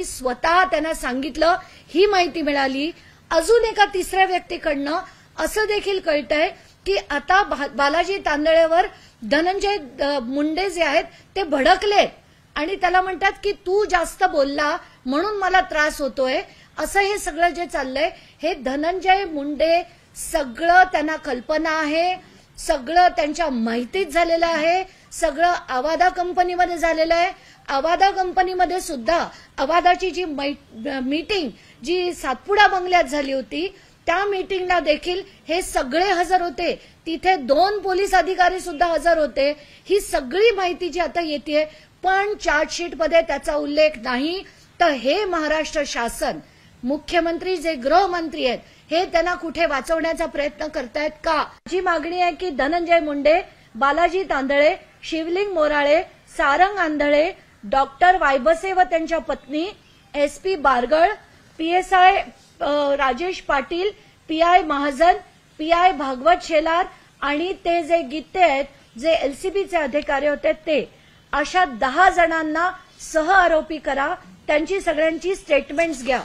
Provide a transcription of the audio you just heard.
स्वतः त्यांना सांगितलं, ही माहिती मिळाली। अजून एका तिसऱ्या व्यक्तीकडनं असं देखील कळतंय की आता बालाजी तांदळेवर धनंजय मुंडे जे आहेत ते भडकले आणि त्याला म्हणतात की तू जास्त बोलला म्हणून मला त्रास होतोय। असं हे सगळं जे चाललंय हे धनंजय मुंडे सगळं त्यांना कल्पना आहे, सगळं त्यांच्या माहितीत झालेलं आहे, सगळं आवादा कंपनीमध्ये झालेलं आहे। आवादा कंपनीमध्ये सुद्धा आवादाची जी मीटिंग जी सातपुडा बंगल्यात झाली होती त्या मीटिंगला देखील हे सगळे हजर होते, तिथे 2 पोलीस अधिकारी सुद्धा हजर होते। ही सगळी माहिती जी आता येते पण चार्जशीटमध्ये त्याचा उल्लेख नाही। तर हे महाराष्ट्र शासन, मुख्यमंत्री जे गृहमंत्री आहेत हे त्यांना कुठे वाचवण्याचा प्रयत्न करतायत का? जी मागणी आहे की धनंजय मुंडे, बालाजी तांदळे, शिवलिंग मोराळे, सारंग आंधळे, डॉक्टर वायबसे व त्यांच्या पत्नी, SP Bargal, PSI Rajesh Patil, PI Mahajan, PI Bhagwat Shelar आणि ते जे गीते आहेत जे LCBचे अधिकारी होते ते, अशा 10 जणांना सह आरोपी करा, त्यांची सगळ्यांची स्टेटमेंट्स घ्या।